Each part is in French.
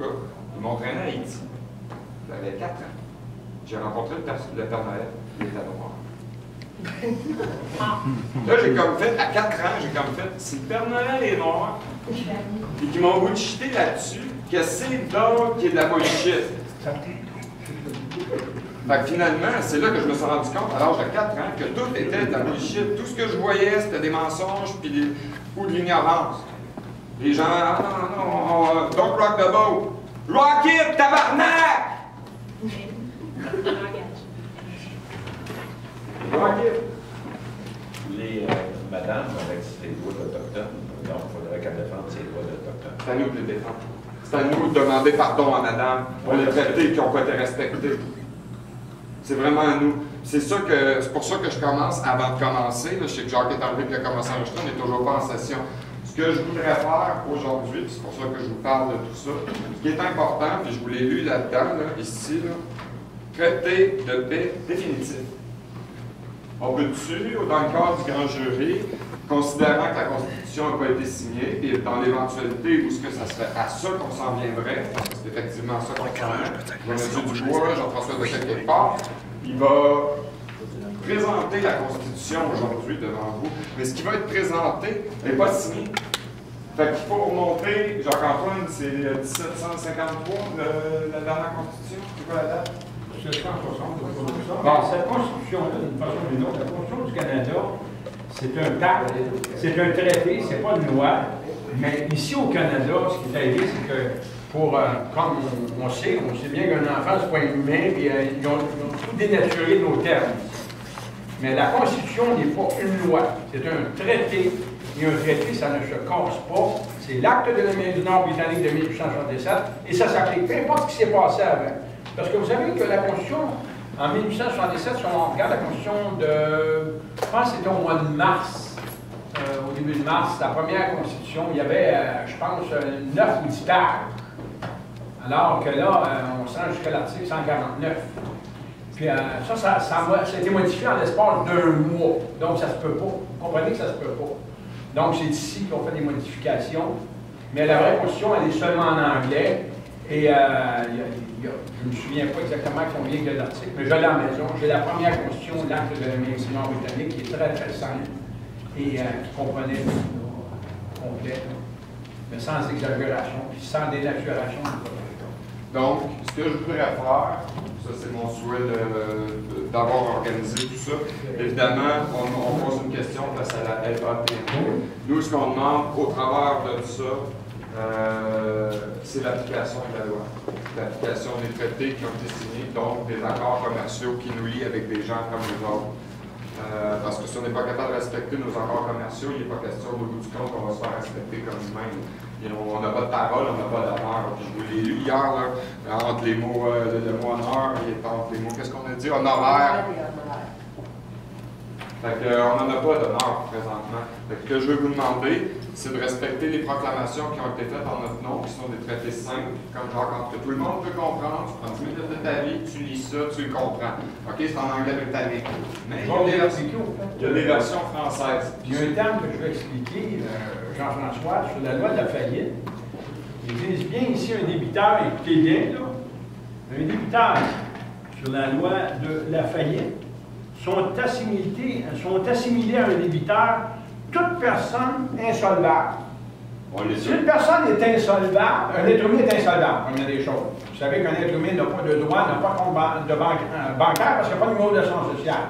cas, ils m'ont traîné à Haïti. J'avais 4 ans. J'ai rencontré le Père Noël, il était noir. Là, j'ai comme fait, à 4 ans, j'ai comme fait, si le Père Noël est noir, et qu'ils m'ont bullshité là-dessus, que c'est donc qui est de la bullshit. Fait que finalement, c'est là que je me suis rendu compte, à l'âge de 4 ans, que tout était de la bullshit. Tout ce que je voyais, c'était des mensonges ou de l'ignorance. Les gens, ah non, don't rock the boat. Rock it, tabarnak! Rock it. Les madames avec ses droits d'Autochtones, donc il faudrait qu'elle défende ses droits d'Autochtones. C'est à nous de les défendre. C'est à nous de demander pardon à madame pour les traités qui n'ont pas été respectés. C'est vraiment à nous. C'est pour ça que je commence, avant de commencer, là, je sais que Jacques est arrivé et qu'il a commencé à enregistrer, on n'est toujours pas en session. Ce que je voudrais faire aujourd'hui, c'est pour ça que je vous parle de tout ça, ce qui est important, puis je vous l'ai lu là-dedans, là, ici, là, traité de paix définitif. On peut-tu, dans le cadre du grand jury, considérant que la Constitution n'a pas été signée, et dans l'éventualité où ce que ça serait à ça qu'on s'en viendrait, parce que c'est effectivement ça qu'on s'en vient, M. Dubois, Jean-François de quelque part, il va présenter la Constitution aujourd'hui devant vous, mais ce qui va être présenté n'est pas signé. Fait qu'il faut remonter, Jacques-Antoine, c'est 1753, la dernière Constitution, c'est quoi la date? 1760. Bon, cette Constitution-là, d'une façon ou d'une autre, la Constitution du Canada, c'est un pacte, c'est un traité, c'est pas une loi. Mais ici au Canada, ce qui est arrivé, c'est que comme on sait bien qu'un enfant, c'est pas un humain, puis ils ont tout dénaturé nos termes. Mais la Constitution n'est pas une loi, c'est un traité. Et un traité, ça ne se casse pas. C'est l'acte de l'Amérique du Nord britannique de 1867, et ça s'applique. Peu importe ce qui s'est passé avant. Parce que vous savez que la Constitution, en 1877, si on regarde la Constitution de, je pense que c'était au mois de mars, au début de mars, la première Constitution, il y avait, je pense, 9 ou 10 pages. Alors que là, on se rend jusqu'à l'article 149. Puis ça a été modifié en l'espace d'un mois. Donc ça se peut pas. Vous comprenez que ça se peut pas. Donc c'est ici qu'on fait des modifications. Mais la vraie Constitution, elle est seulement en anglais. Et je ne me souviens pas exactement combien il y a d'articles, mais je l'ai à la maison. J'ai la première Constitution, l'acte de l'Amérique du Nord britannique, qui est très très simple et qui comprenait tout complet, mais sans exagération, puis sans dénaturation du projet. Donc, ce que je voudrais faire, ça c'est mon souhait d'avoir organisé tout ça. Évidemment, on pose une question face à la LATM. Nous, ce qu'on demande au travers de ça, c'est l'application de la loi. L'application des traités qui ont été signés, donc des accords commerciaux qui nous lient avec des gens comme nous autres. Parce que si on n'est pas capable de respecter nos accords commerciaux, il n'est pas question au bout du compte qu'on va se faire respecter comme nous-mêmes. On n'a pas de parole, on n'a pas d'honneur. Je vous l'ai lu hier, là, entre les mots, le mot honneur et entre les mots, qu'est-ce qu'on a dit? Honoraire. Fait qu'on n'en a pas d'honneur présentement. Fait que ce que je veux vous demander, c'est de respecter les proclamations qui ont été faites en notre nom, qui sont des traités simples, comme genre que tout le monde peut comprendre. Tu prends 10 minutes de ta vie, tu lis ça, tu le comprends. OK, c'est en anglais britannique. Mais il y a des versions françaises. Il y a un terme que je vais expliquer, Jean-François, sur la loi de la faillite. Ils disent bien ici un débiteur, écoutez bien, là, un débiteur sur la loi de la faillite sont assimilés à un débiteur toute personne insolvable. Si une personne est insolvable, un être humain est insolvable, il y a des choses. Vous savez qu'un être humain n'a pas de droit, n'a pas de compte bancaire parce qu'il n'y a pas de numéro d'assurance sociale.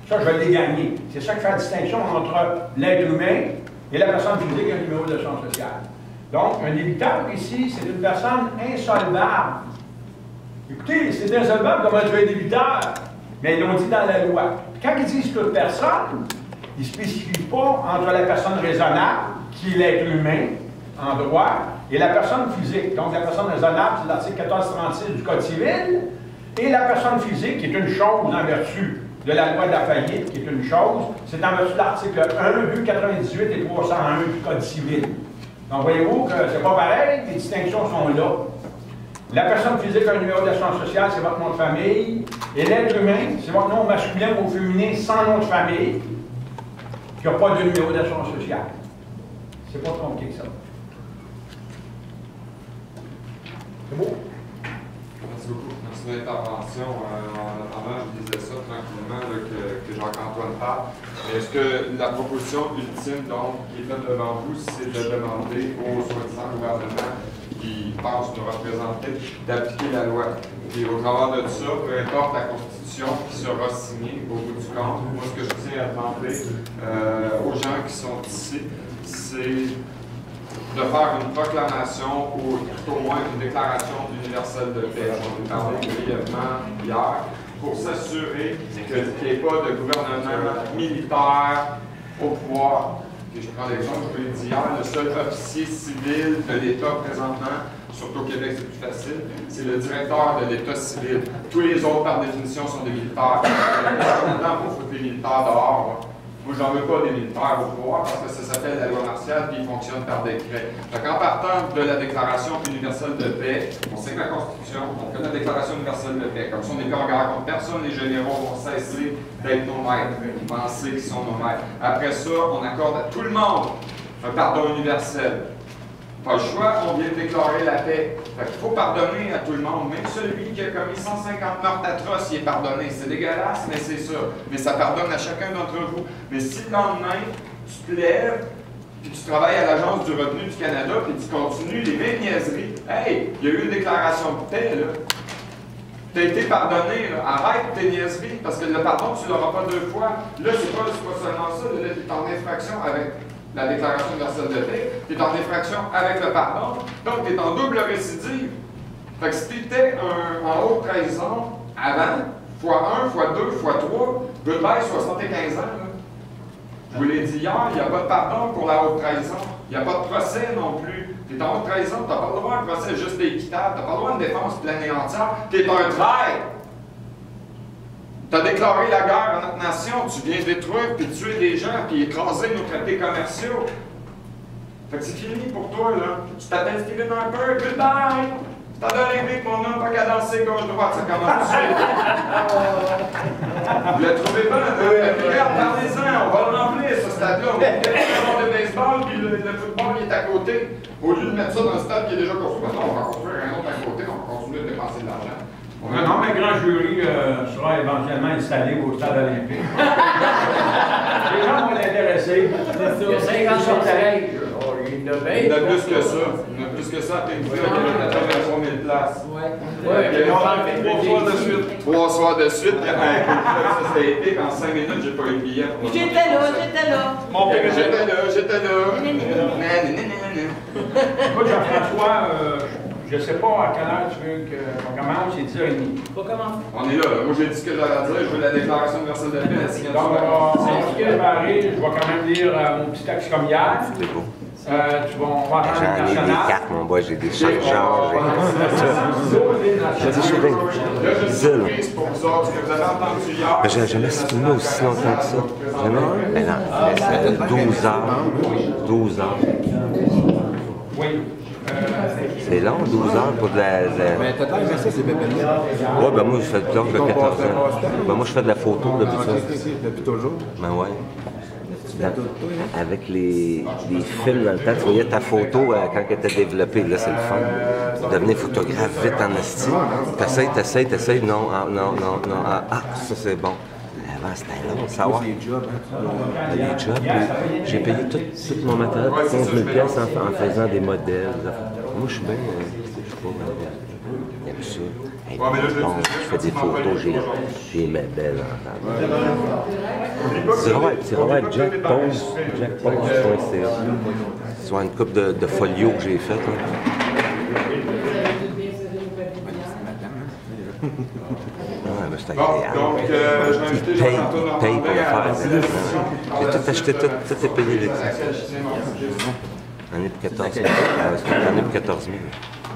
Ça, je l'ai gagné. C'est ça qui fait la distinction entre l'être humain et la personne physique qui a un numéro d'assurance sociale. Donc, un débiteur ici, c'est une personne insolvable. Écoutez, c'est insolvable, comment tu es débiteur? Mais ils l'ont dit dans la loi. Quand ils disent toute personne, ils ne spécifient pas entre la personne raisonnable, qui est l'être humain, en droit, et la personne physique. Donc, la personne raisonnable, c'est l'article 1436 du Code civil, et la personne physique, qui est une chose en vertu de la loi de la faillite, qui est une chose, c'est en vertu de l'article 1, 98 et 301 du Code civil. Donc, voyez-vous que c'est pas pareil, les distinctions sont là. La personne physique a un numéro d'assurance sociale, c'est votre nom de famille. Et l'être humain, c'est votre nom masculin ou féminin sans nom de famille, qui n'a pas de numéro d'assurance sociale. C'est pas trop compliqué que ça. C'est beau? Merci beaucoup. Merci de l'intervention. En attendant, je disais ça tranquillement, là, que Jacques-Antoine parle. Est-ce que la proposition ultime, donc, qui est faite devant vous, c'est de demander au soi-disant gouvernement qui pense nous représenter d'appliquer la loi? Et au travers de ça, peu importe la Constitution qui sera signée au bout du compte, moi, ce que je tiens à demander aux gens qui sont ici, c'est de faire une proclamation ou tout au moins une déclaration universelle de paix. On en a parlé brièvement hier pour s'assurer qu'il n'y ait pas de gouvernement militaire au pouvoir. Et je prends l'exemple, je l'ai dit hier, le seul officier civil de l'État présentement, surtout au Québec c'est plus facile, c'est le directeur de l'État civil. Tous les autres, par définition, sont des militaires. Maintenant, pour foutre les militaires dehors, moi, j'en veux pas des militaires au pouvoir parce que ça s'appelle la loi martiale puis il fonctionne par décret. Donc, en partant de la Déclaration universelle de paix, on signe la Constitution, on fait la Déclaration universelle de paix. Comme ça, on n'est plus en guerre contre personne, les généraux vont cesser d'être nos maîtres, penser qu'ils sont nos maîtres. Après ça, on accorde à tout le monde un pardon universel. Pas le choix, on vient de déclarer la paix. Fait qu'il faut pardonner à tout le monde. Même celui qui a commis 150 meurtres atroces, il est pardonné. C'est dégueulasse, mais c'est ça. Mais ça pardonne à chacun d'entre vous. Mais si le lendemain, tu te lèves, puis tu travailles à l'Agence du revenu du Canada, puis tu continues les mêmes niaiseries, hey, il y a eu une déclaration de paix, là. Tu as été pardonné, là. Arrête tes niaiseries, parce que le pardon, tu ne l'auras pas deux fois. Là, c'est pas seulement ça, là, tu es en infraction avec la Déclaration universelle de paix, tu es en infraction avec le pardon, donc tu es en double récidive. Fait que si tu étais en haute trahison avant, x1, x2, x3, goodbye 75 ans. Là. Je vous l'ai dit hier, il n'y a pas de pardon pour la haute trahison. Il n'y a pas de procès non plus. Tu es en haute trahison, tu n'as pas le droit à un procès juste et équitable, tu n'as pas le droit à une défense pleine et entière. Tu es un traître. Tu as déclaré la guerre à notre nation, tu viens détruire, puis tuer des gens, puis écraser nos traités commerciaux. Fait que c'est fini pour toi, là. Tu t'appelles Stephen Harper, goodbye! C'est en Olympique, mon homme, pas qu'à danser gauche-droite, ça commence tout de suite. Vous la trouvez bonne, hein? Regarde, parlez-en, on va le remplir, ce stade-là. On va mettre le baseball, puis le football, il est à côté. Au lieu de mettre ça dans le stade qui est déjà construit, non, on va construire un autre à côté, on va continuer de dépenser de l'argent. Non, mais le grand jury sera éventuellement installé au stade olympique. Les gens vont l'intéresser. Il y a 50 appareils. Il y en a plus que ça. Il y en a plus que ça à Pinkville, il y a 83 000 places. Oui, on va faire 3 soirs de suite. 3 soirs de suite. Ça, c'est épique. En 5 minutes, j'ai pas eu de billet. J'étais là. Mon père, J'étais là. Écoute, Jean-François, je ne sais pas à quelle heure tu veux qu'on commence, c'est 10h30. Pas commencer. On est là. Moi, j'ai dit ce que j'avais à dire. Je veux la déclaration universelle de paix, la signature. Donc, on va se préparer. Je vais quand même lire mon petit texte comme hier. C'est beau. On va entendre le J'en ai des national. cartes, mon boy, j'ai des chargeurs. Là, je suis surprise pour vous autres, ce que vous avez entendu hier. Mais j'ai jamais filmé aussi longtemps que ça. Jamais? Mais non, ça fait 12 heures. 12 heures. Oui. C'est long, 12 heures pour de la... Mais t'as aimé ça, c'est bébé. Ouais, ben moi, je fais de blog de 14 ans. Ben moi, je fais de la photo depuis ça. Depuis toujours? Ben ouais. Avec les films dans le temps, tu voyais ta photo quand elle était développée, là, c'est le fun. Devenir photographe vite en esti. T'essayes, non, ça c'est bon. Avant, c'était long, savoir. Les jobs, hein. Les jobs, j'ai payé tout mon matériel pour 15 000 $ en faisant des modèles. Moi, je suis bien, je sais pas, j'aime ça. Hey, bon, je fais des photos, j'ai mes belles en table. C'est vraiment Jack Pose, jackpose.ca. C'est une coupe de folio que j'ai faite. Donc, j'ai invité Jean-Antoine paye pour le faire. J'ai tout acheté, tout est payé. J'en ai pour 14 000. J'en ai pour 14 000.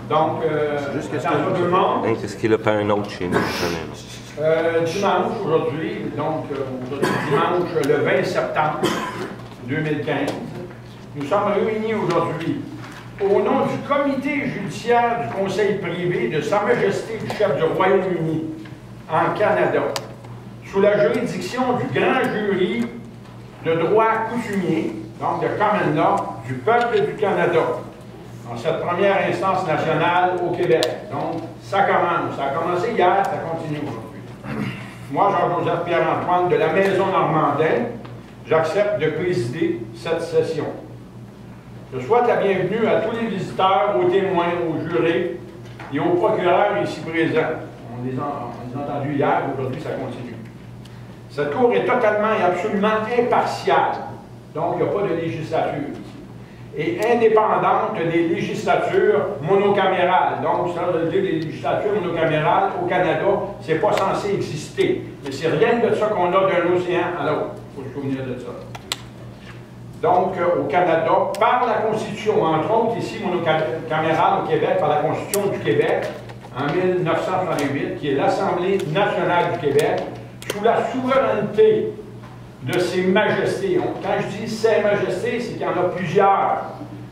Donc, attention tout le monde. Qu'est-ce qu'il a pas un autre chez nous? Dimanche aujourd'hui, dimanche le 20 septembre 2015, nous sommes réunis aujourd'hui au nom du comité judiciaire du Conseil privé de Sa Majesté du chef du Royaume-Uni en Canada, sous la juridiction du grand jury de droit coutumier, donc de common law, du peuple du Canada, en cette première instance nationale au Québec. Donc, ça commence. Ça a commencé hier, ça continue aujourd'hui. Moi, Jean-Joseph Pierre-Antoine de la Maison Normandin, j'accepte de présider cette session. Je souhaite la bienvenue à tous les visiteurs, aux témoins, aux jurés et aux procureurs ici présents. On les a entendus hier, aujourd'hui ça continue. Cette Cour est totalement et absolument impartiale, donc il n'y a pas de législature ici, et indépendante des législatures monocamérales. Donc ça veut dire les législatures monocamérales au Canada, c'est pas censé exister. Mais c'est rien de ça qu'on a d'un océan à l'autre. Il faut se souvenir de ça. Donc, au Canada, par la Constitution, entre autres, ici, monocamérale au Québec, par la Constitution du Québec, en 1968, qui est l'Assemblée nationale du Québec, sous la souveraineté de ses majestés. Quand je dis ses majestés, c'est qu'il y en a plusieurs.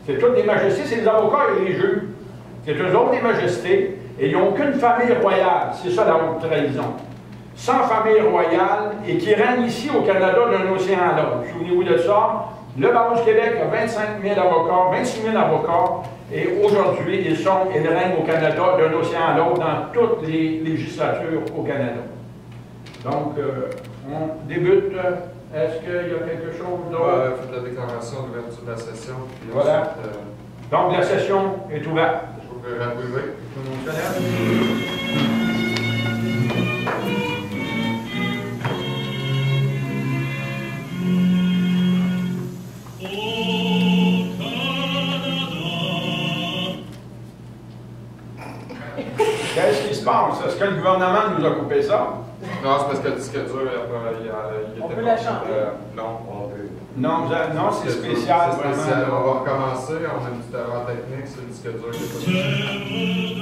C'est toutes les majestés, c'est les avocats et les juges. C'est eux autres les majestés, et ils n'ont qu'une famille royale. C'est ça la haute trahison. Sans famille royale, et qui règne ici au Canada d'un océan à l'autre. Souvenez-vous de ça. Le barreau du Québec a 25 000 avocats, 26 000 avocats, et aujourd'hui, ils règnent au Canada d'un océan à l'autre dans toutes les législatures au Canada. Donc, on débute. Est-ce qu'il y a quelque chose d'autre? Faites la déclaration d'ouverture de la session. Puis voilà. Ensuite, donc, la session est ouverte. je vous ferai approuver. Tout le monde se lève. Qu'est-ce qui se passe? Est-ce que le gouvernement nous a coupé ça? Non, c'est parce que le disque dur, il On était peut pas- la chanter. non, on peut. Non, non, c'est spécial. C'est spécial. Vraiment. On va recommencer. On a une petite erreur technique. C'est le disque dur qui est pas.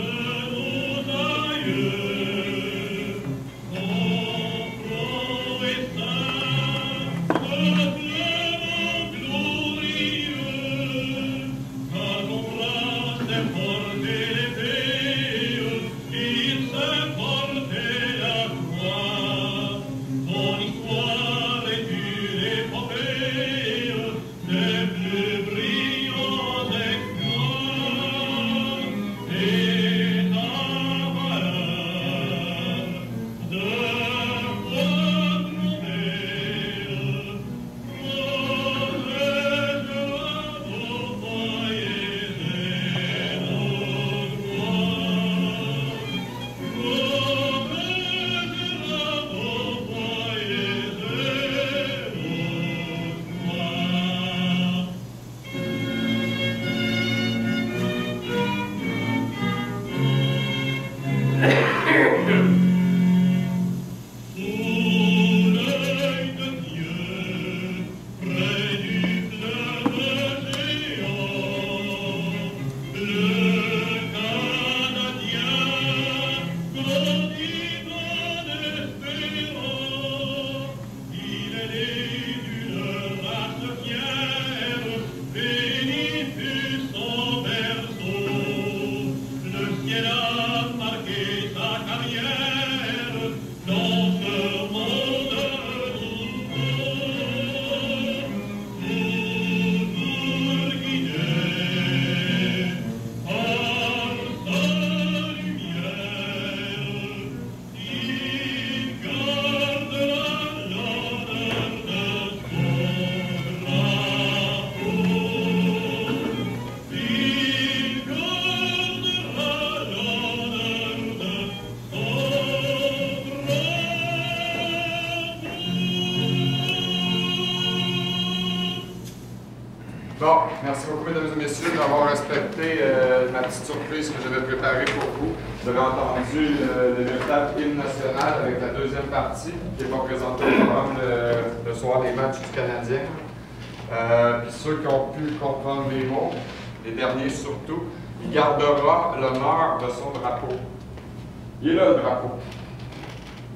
Bon, merci beaucoup, mesdames et messieurs, d'avoir respecté ma petite surprise que j'avais préparée pour vous. Vous avez entendu le véritable hymne national avec la deuxième partie qui va présenter au programme le soir des matchs du Canadien. Puis ceux qui ont pu comprendre les mots, les derniers surtout, il gardera l'honneur de son drapeau. Il est là le drapeau.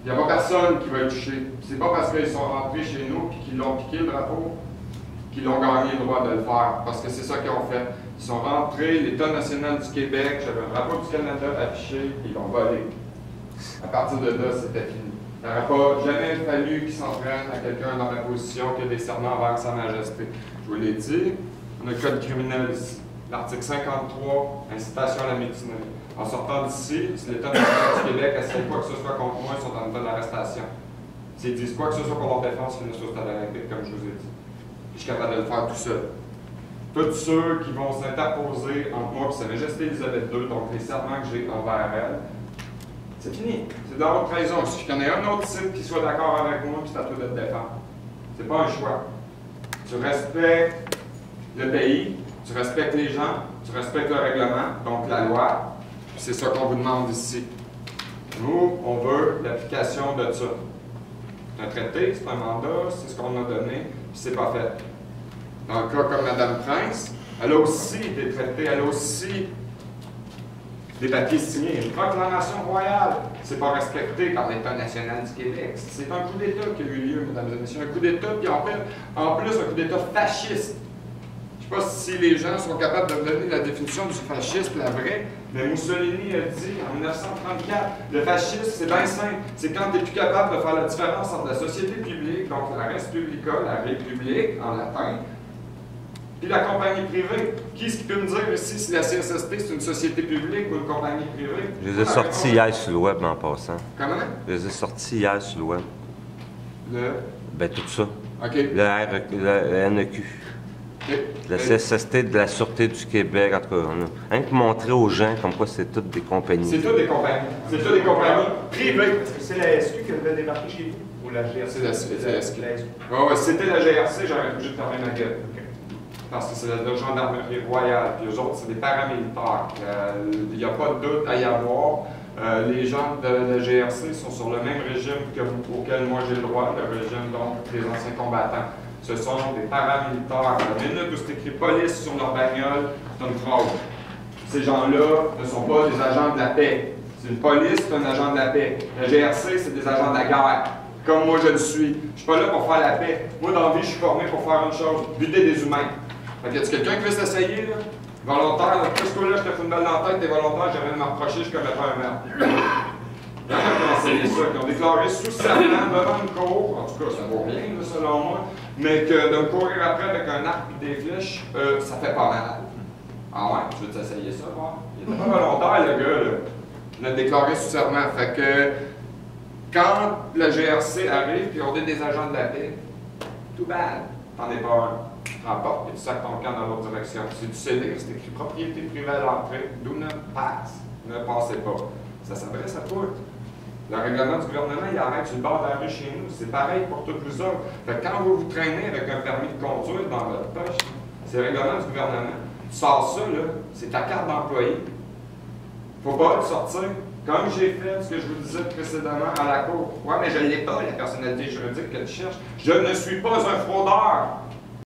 Il n'y a pas personne qui va être touché. C'est pas parce qu'ils sont rentrés chez nous et qu'ils l'ont piqué le drapeau qu'ils ont gagné le droit de le faire, parce que c'est ça qu'ils ont fait. Ils sont rentrés, l'État national du Québec, j'avais un drapeau du Canada affiché, et ils l'ont volé. À partir de là, c'était fini. Il n'aurait pas jamais fallu qu'ils s'en prennent à quelqu'un dans la position qui a des serments envers Sa Majesté. Je vous l'ai dit, on a le code criminel ici. L'article 53, incitation à la mutinerie. En sortant d'ici, si l'État national du Québec essaie quoi que ce soit contre moi, ils sont en état d'arrestation. S'ils disent quoi que ce soit pour leur défense, ils finissent au stade olympique, comme je vous ai dit. Puis je suis capable de le faire tout seul. Tous ceux qui vont s'interposer entre moi et Sa Majesté Élisabeth II, donc les serments que j'ai envers elle, c'est fini. C'est de la haute trahison. Si je connais un autre site qui soit d'accord avec moi, puis c'est à toi de te défendre. C'est pas un choix. Tu respectes le pays, tu respectes les gens, tu respectes le règlement, donc la loi. C'est ça qu'on vous demande ici. Nous, on veut l'application de ça. C'est un traité, c'est un mandat, c'est ce qu'on a donné, puis c'est pas fait. Dans le cas comme Mme Prince, elle a aussi des traités, elle a aussi des papiers signés. Une proclamation royale, c'est pas respecté par l'État national du Québec. C'est un coup d'État qui a eu lieu, mesdames et messieurs. Un coup d'État, puis en plus un coup d'État fasciste. Je ne sais pas si les gens sont capables de me donner la définition du fascisme, la vraie, mais Mussolini a dit en 1934, le fascisme, c'est bien simple. C'est quand tu n'es plus capable de faire la différence entre la société publique, donc la res publica, la république en latin, puis la compagnie privée. Qui est-ce qui peut me dire ici si la CSST c'est une société publique ou une compagnie privée? Je les ai sortis hier sur le web en passant. Comment? Je les ai sortis hier sur le web. Ben tout ça. OK. Le NEQ. Okay. La CSST de la Sûreté du Québec, en tout cas, rien que montrer aux gens comme quoi c'est toutes des compagnies. C'est toutes des compagnies. C'est toutes des compagnies privées. Est-ce que c'est la SQ qui avait débarqué chez vous ou la GRC? C'est la SQ. Oui, c'était la GRC, j'aurais obligé de fermer ma gueule. Okay. Parce que c'est la gendarmerie royale, puis eux autres, c'est des paramilitaires. Il n'y a pas de doute à y avoir. Les gens de la GRC sont sur le même régime auquel moi j'ai le droit, le régime donc des anciens combattants. Ce sont des paramilitaires. La minute où c'est écrit police sur leur bagnole, c'est une fraude. Ces gens-là ne sont pas des agents de la paix. C'est une police, c'est un agent de la paix. La GRC, c'est des agents de la guerre. Comme moi, je le suis. Je ne suis pas là pour faire la paix. Moi, dans la vie, je suis formé pour faire une chose, buter des humains. Fait que y a-t-il quelqu'un qui veut s'essayer, là? Volontaire, là, qu'est-ce que là, je te fous une balle dans la tête, t'es volontaire, j'aimerais de m'approcher, je commets pas un meurtre. Il y en a qui ont essayé ça, qui ont déclaré sous serment devant une cour, en tout cas, ça vaut rien, là, selon moi, mais que de me courir après avec un arc et des flèches, ça fait pas mal. Ah ouais, tu veux t'essayer ça, voir? Il était pas volontaire, le gars, là. Il a déclaré sous serment. Fait que, quand le GRC arrive, puis on est des agents de la paix, tout bad, t'en es pas un. Remporte et tu sacs ton camp dans l'autre direction. C'est du CD, c'est écrit propriété privée à l'entrée, do not pass. Ne passez pas. Ça s'adresse à toi. Le règlement du gouvernement, il arrête sur le bord de la rue chez nous. C'est pareil pour toutes vous autres. Fait que quand vous vous traînez avec un permis de conduire dans votre poche, c'est le règlement du gouvernement. Tu sors ça, là, c'est ta carte d'employé. Faut pas le sortir. Comme j'ai fait ce que je vous disais précédemment à la cour. Ouais, mais je ne l'ai pas, la personnalité juridique que tu cherches. Je ne suis pas un fraudeur.